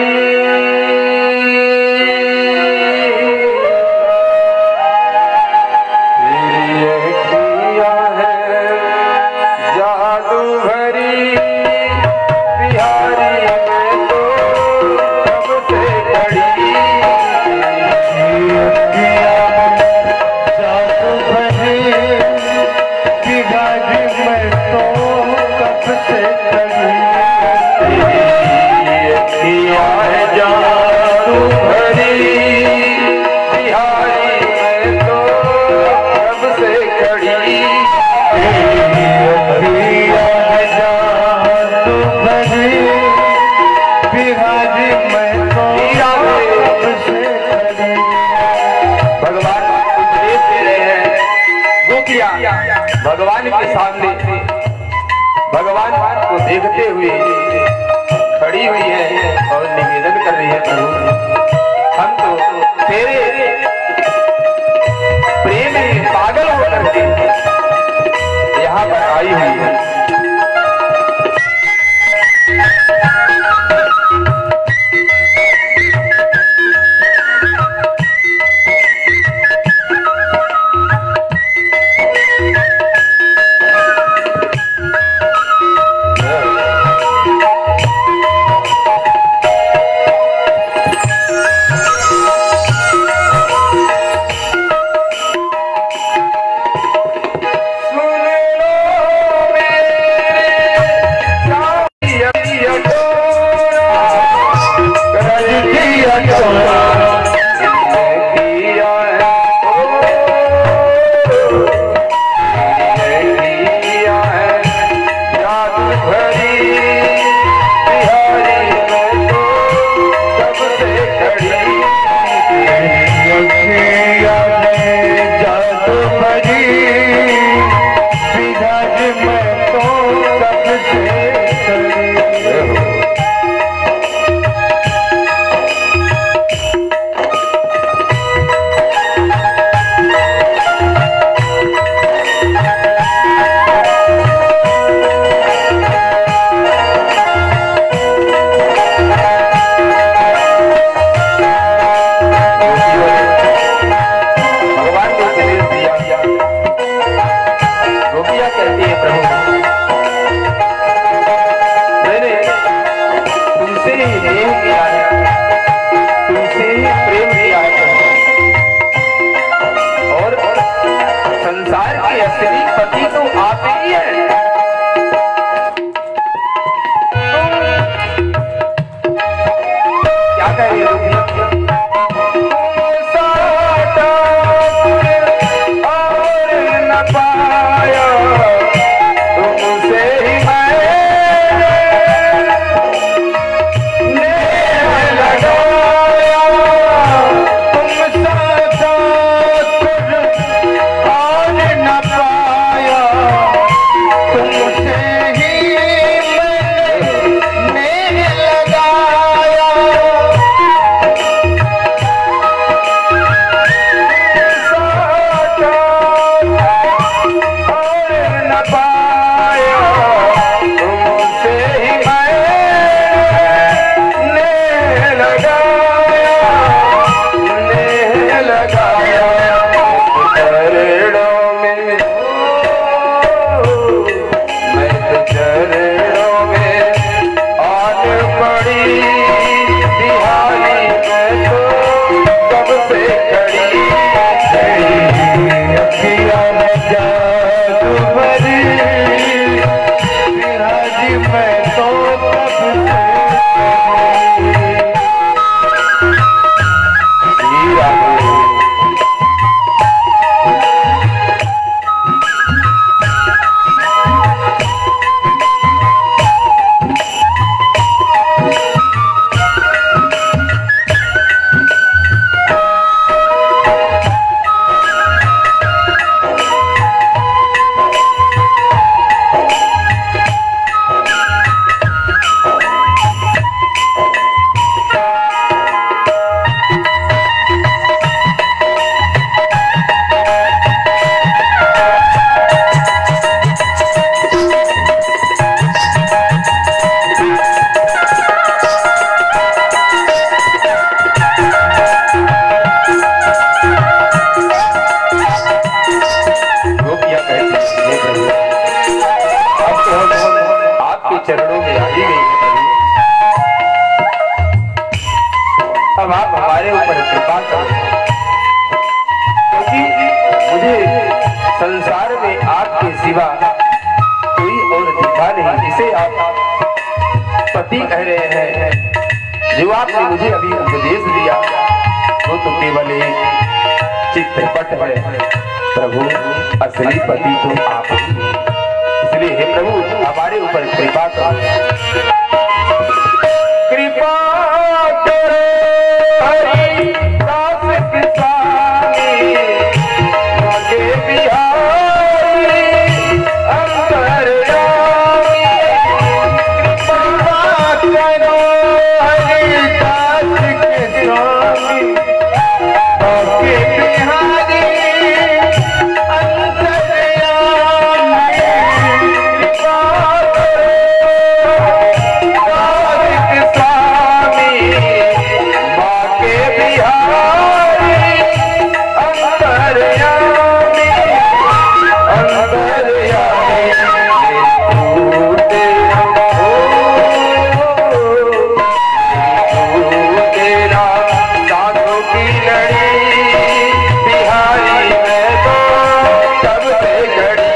तेरी अखियां है भगवान के सामने भगवान को देखते हुए खड़ी हुई है और निवेदन कर रही है, प्रभु हम तो तेरे प्रेम में पागल होकर के यहाँ पर आई हुई है। चरणों में आ ही गई है। अब आप हमारे ऊपर कृपा करें, क्योंकि मुझे संसार में आपके सिवा कोई और दिखा नहीं जिसे आप पति कह रहे हैं। जो आपने मुझे अभी उपदेश दिया वो तो केवल एक चित्रपट है प्रभु, असली पति तो आप ही। इसलिए हे प्रभु हमारे ऊपर कृपा करो, कृपा करो हरि दास किसानी आगे बिहारी घड़ी बिहारी मैं तो तब से घड़ी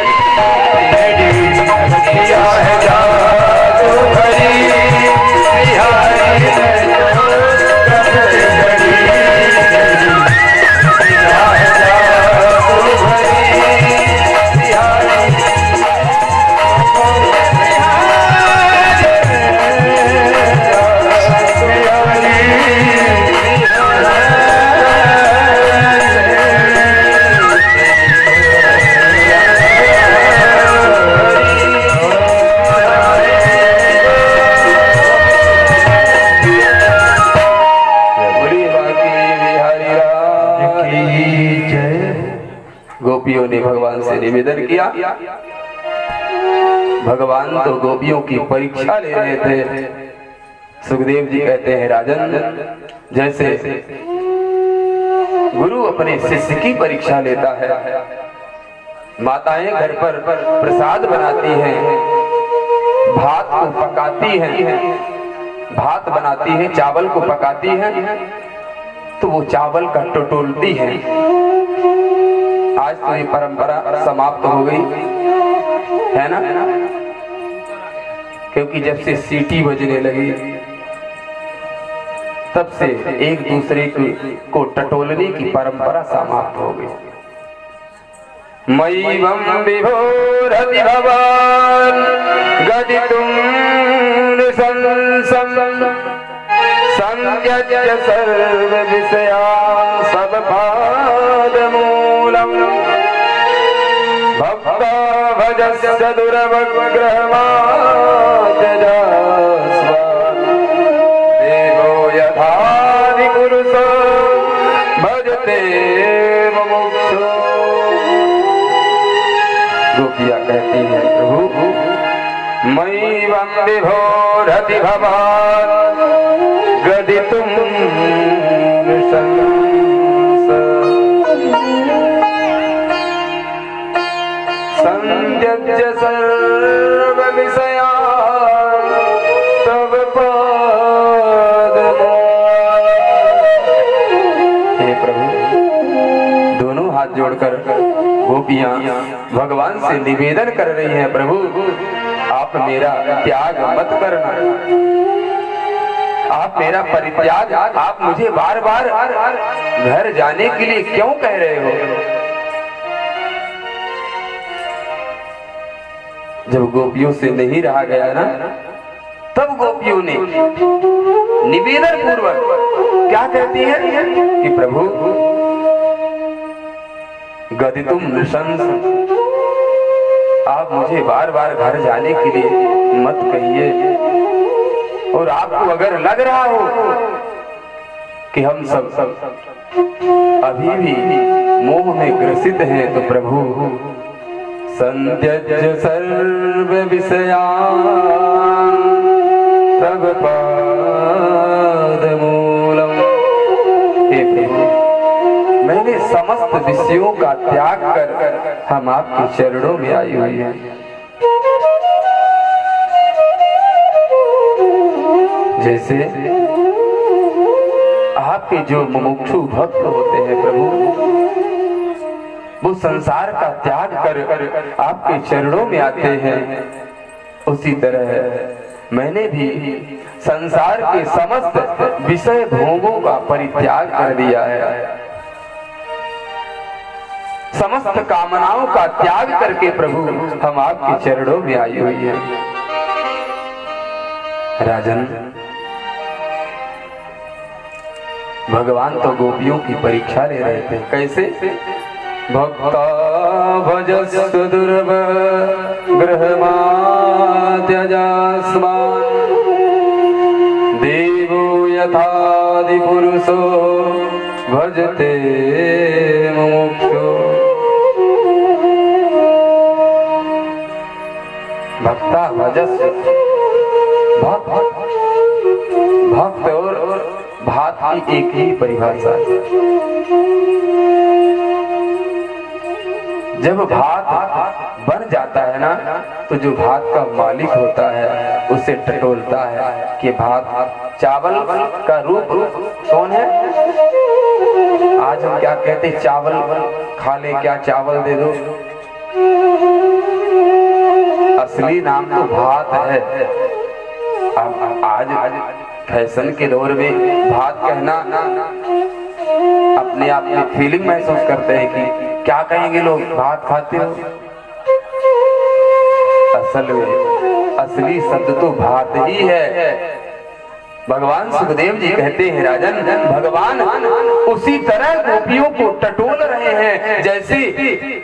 किया है जादू भरी बिहारी मैं तो तब से घड़ी किया है जादू भरी बिहारी गोपियों ने भगवान से निवेदन किया। भगवान तो गोपियों की परीक्षा ले रहे थे। सुखदेव जी कहते हैं, राजन, जैसे गुरु अपने शिष्य की परीक्षा लेता है, माताएं घर पर प्रसाद बनाती हैं, भात को पकाती हैं, भात बनाती हैं, चावल को पकाती हैं, तो वो चावल का टटोलती हैं। आज तो ये परंपरा समाप्त हो गई है ना, क्योंकि जब से सीटी बजने लगी तब से एक दूसरे को टटोलने की परंपरा समाप्त हो गई। मयिवं विभोरति भवान् गदितुं नृशंसं संत्यज्य सर्व विषयान् सब पादमूलम् भक्ता भजस्य दुर्वग्रहमात्यजास्वान् देवो यथादिपुरुषो भजते मुमुक्षु। गोपियाँ कहती हैं, प्रभु मयिवं विभोरति भवान् गदितुं संत्यज्य सर्व विषयान् तव पादमूलम्। हे प्रभु, दोनों हाथ जोड़कर गोपियां भगवान से निवेदन कर रही हैं, प्रभु आप मेरा त्याग मत करना, आप मेरा परित्याग, आप मुझे बार बार घर जाने के लिए क्यों कह रहे हो। जब गोपियों से नहीं रहा गया ना, तब गोपियों ने निवेदन पूर्वक क्या कहती है कि प्रभु गदितुं नृशंस, आप मुझे बार बार घर जाने के लिए मत कहिए, और आपको अगर लग रहा हो कि हम सब अभी भी मोह में ग्रसित हैं, तो प्रभु संत्यज्य सर्व विषयान् तव पादमूलम्। हे प्रभु, मैंने समस्त विषयों का त्याग कर हम आपके चरणों में आई हुई हैं। जैसे आपके जो मुमुक्षु भक्त होते हैं प्रभु, वो संसार का त्याग कर आपके चरणों में आते हैं, उसी तरह मैंने भी संसार के समस्त विषय भोगों का परित्याग कर दिया है, समस्त कामनाओं का त्याग करके प्रभु हम आपके चरणों में आई हुई हैं। राजन, भगवान तो गोपियों की परीक्षा ले रहे थे। कैसे? भक्ता भजस्तु दुर्वग्रहमात्यजास्मान् देवो यथादिपुरुषो भजते मुमुक्षु। भक्ता भजस्तु, भक्त और भात की एक ही परिभाषा है। जब भात बन जाता है ना, तो जो भात का मालिक होता है उसे टटोलता है कि भात, चावल का रूप कौन है? आज हम क्या कहते, चावल खा ले, क्या चावल दे दो। असली नाम तो भात है। अब आज फैशन के दौर में भात कहना अपने आप में फीलिंग महसूस करते हैं कि क्या कहेंगे लोग, भात खाते हो। असल में असली शब्द तो भात ही है। भगवान सुखदेव जी कहते हैं, राजन, भगवान उसी तरह गोपियों को टटोल रहे हैं जैसे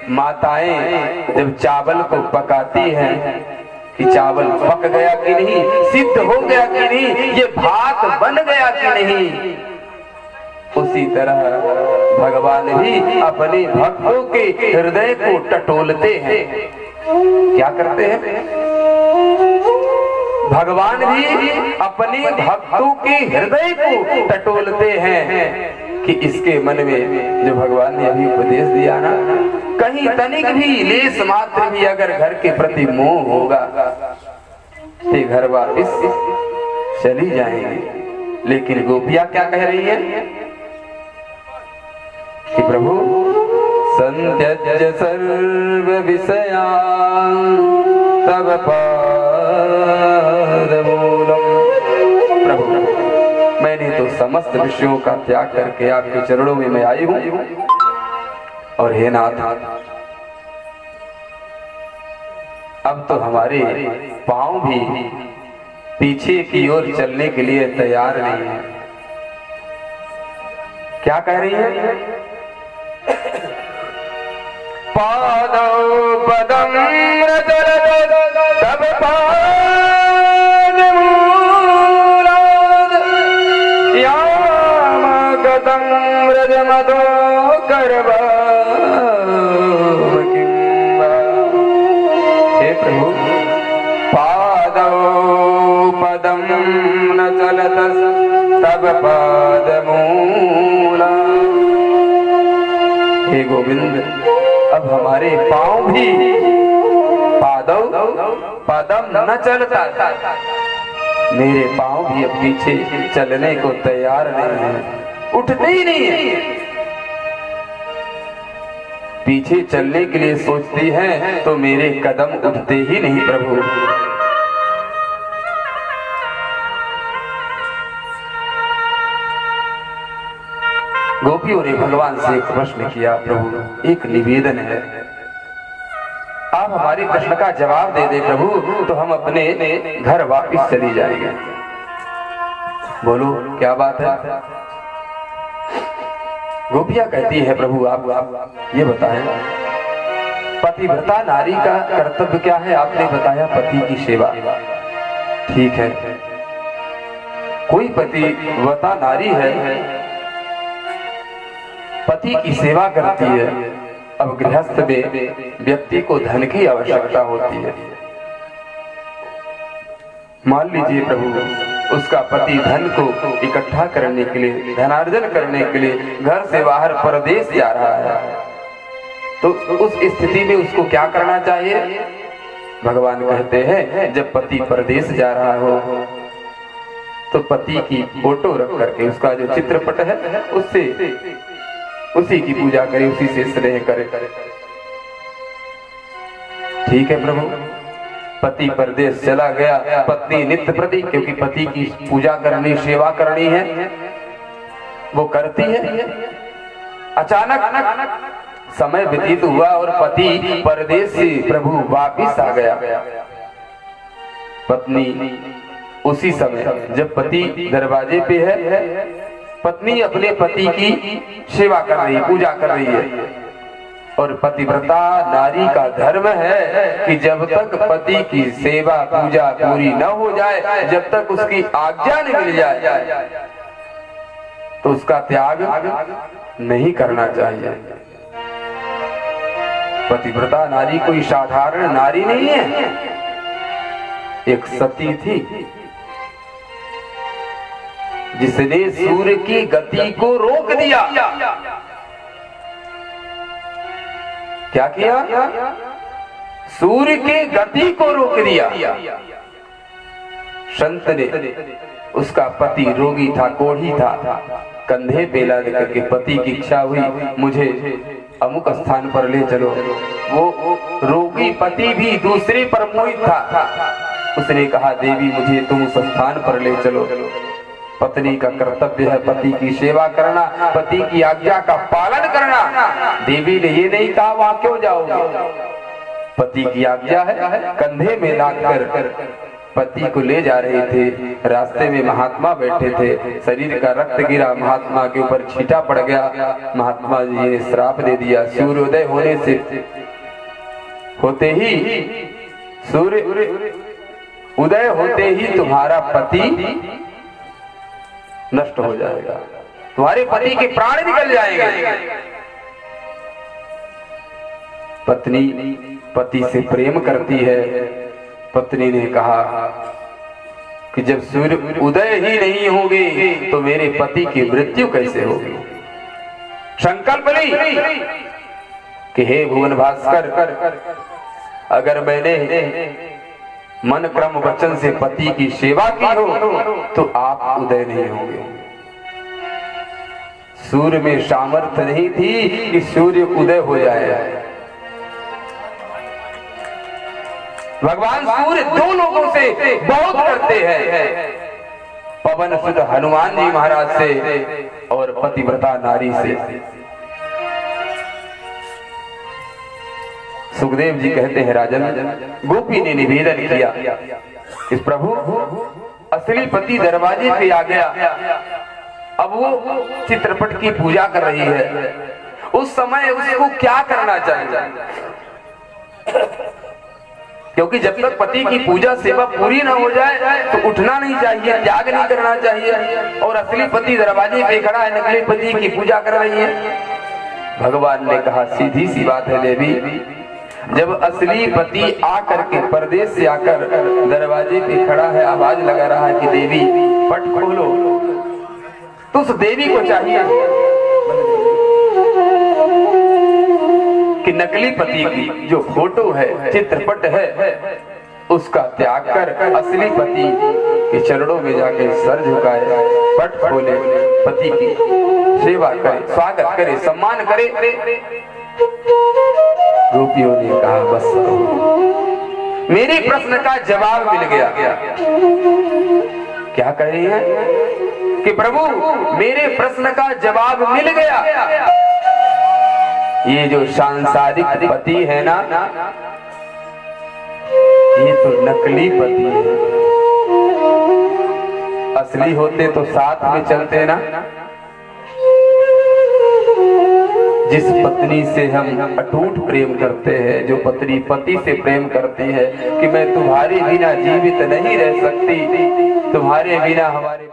माताएं जब चावल को पकाती हैं कि चावल पक गया कि नहीं, सिद्ध हो गया कि नहीं, ये भात बन गया कि नहीं। उसी तरह भगवान भी अपने भक्तों के हृदय को टटोलते हैं। क्या करते हैं? भगवान भी अपने भक्तों के हृदय को टटोलते हैं कि इसके मन में जो भगवान ने अभी उपदेश दिया ना, कहीं तनिक भी लेस मात्र भी अगर घर के प्रति मोह होगा तो घर वापिस चली जाएंगे। लेकिन गोपियां क्या कह रही हैं कि प्रभु संत्यज्य सर्व विषयान् तव पादमूलम्। प्रभु, मैंने तो समस्त विषयों का त्याग करके आपके चरणों में मैं आई हूँ। और हे नाथ, अब तो हमारे पांव भी पीछे की ओर चलने के लिए तैयार नहीं है। क्या कह रही है? पादौ पदं रजत तव पादमूलाद् यामगतं व्रजमतो गर्भाम् किं वा। हे प्रभु, पादौ पदं न चलतस् तव पादमूला। हे गोविंद, अब हमारे पांव भी पादव पदम न चलता, मेरे पांव भी अब पीछे चलने को तैयार नहीं है, उठते ही नहीं है। पीछे चलने के लिए सोचती हैं तो मेरे कदम उठते ही नहीं। प्रभु, गोपियों ने भगवान से एक प्रश्न किया, प्रभु एक निवेदन है, आप हमारे प्रश्न का जवाब दे दे प्रभु, तो हम अपने घर वापस चली जाएंगे। बोलो क्या बात है? गोपियां कहती है, प्रभु आप ये बताएं, पतिव्रता नारी का कर्तव्य क्या है? आपने बताया पति की सेवा, ठीक है। कोई पतिव्रता नारी है, पति की सेवा करती है। अब गृहस्थ में व्यक्ति को धन की आवश्यकता होती है। मान लीजिए प्रभु, उसका पति धन को इकट्ठा करने के लिए, धनार्जन करने के लिए घर से बाहर परदेश जा रहा है, तो उस स्थिति में उसको क्या करना चाहिए? भगवान कहते हैं, जब पति परदेश जा रहा हो तो पति की फोटो रख करके, उसका जो चित्रपट है उससे उसी की पूजा करे, उसी से स्नेह करे। ठीक है प्रभु, पति परदेश चला गया, पत्नी नित्य प्रति, क्योंकि पति की पूजा करनी, सेवा करनी है, वो करती है। अचानक समय व्यतीत हुआ और पति परदेश से प्रभु वापिस आ गया। पत्नी उसी समय जब पति दरवाजे पे है, पत्नी अपने पति की सेवा कर रही, पूजा कर रही है। और पतिव्रता नारी का धर्म है कि जब तक पति की सेवा पूजा पूरी न हो जाए, जब तक उसकी आज्ञा नहीं मिल जाए, तो उसका त्याग नहीं करना चाहिए। पतिव्रता नारी कोई साधारण नारी नहीं है, एक सती थी जिसने सूर्य की गति को रोक दिया। क्या किया? सूर्य की गति को रोक दिया। संत ने, उसका पति रोगी था, कोढ़ी था, कंधे पे लाद करके पति की इच्छा हुई मुझे अमुक स्थान पर ले चलो। वो रोगी पति भी दूसरे पर मोहित था। उसने कहा देवी मुझे तुम उस स्थान पर ले चलो। पत्नी का कर्तव्य है पति की सेवा करना, पति की आज्ञा का पालन करना। देवी ने ये नहीं कहा वहां क्यों जाओगे, पति की आज्ञा है। कंधे में लादकर पति को ले जा रहे थे। रास्ते में महात्मा बैठे थे, शरीर का रक्त गिरा, महात्मा के ऊपर छींटा पड़ गया। महात्मा जी ने श्राप दे दिया, सूर्योदय होने से होते ही, सूर्य उदय होते ही तुम्हारा पति नष्ट हो जाएगा, तुम्हारे पति के प्राण निकल जाएंगे। पत्नी पति से प्रेम करती है। पत्नी ने कहा कि जब सूर्य उदय ही नहीं होंगे तो मेरे पति की मृत्यु कैसे होगी। संकल्प ली कि हे भुवन भास्कर, अगर मैंने मन क्रम वचन से पति की सेवा की हो तो आप उदय नहीं होंगे। सूर्य में सामर्थ्य नहीं थी कि सूर्य उदय हो जाए। भगवान सूर्य दो लोगों से बहुत करते हैं, पवन सुत हनुमान जी महाराज से और पतिव्रता नारी से। सुखदेव जी कहते हैं राजन, गोपी ने निवेदन किया कि प्रभु असली पति दरवाजे पे आ गया, अब वो चित्रपट की पूजा कर रही है, उस समय उसको क्या करना चाहिए? क्योंकि जब तक पति की पूजा सेवा पूरी न हो जाए तो उठना नहीं चाहिए, त्याग नहीं करना चाहिए। और असली पति दरवाजे पे खड़ा है, नकली पति की पूजा कर रही है। भगवान ने कहा सीधी सी बात है देवी, जब असली पति आकर के परदेश से आकर दरवाजे पे खड़ा है, आवाज लगा रहा है कि देवी पट खोलो, तो उस देवी को चाहिए कि नकली पति की जो फोटो है, चित्रपट है, उसका त्याग कर असली पति के चरणों में जाके सर झुकाए, पट खोले, पति की सेवा करे, स्वागत करे, सम्मान करे। गोपियों ने कहा बस करो, मेरे प्रश्न का जवाब मिल गया। क्या कह रही है कि प्रभु मेरे प्रश्न का जवाब मिल गया। ये जो सांसारिक पति है ना, ये तो नकली पति है। असली होते तो साथ में चलते ना। जिस पत्नी से हम अटूट प्रेम करते हैं, जो पत्नी पति से प्रेम करती है कि मैं तुम्हारे बिना जीवित नहीं रह सकती, तुम्हारे बिना हमारे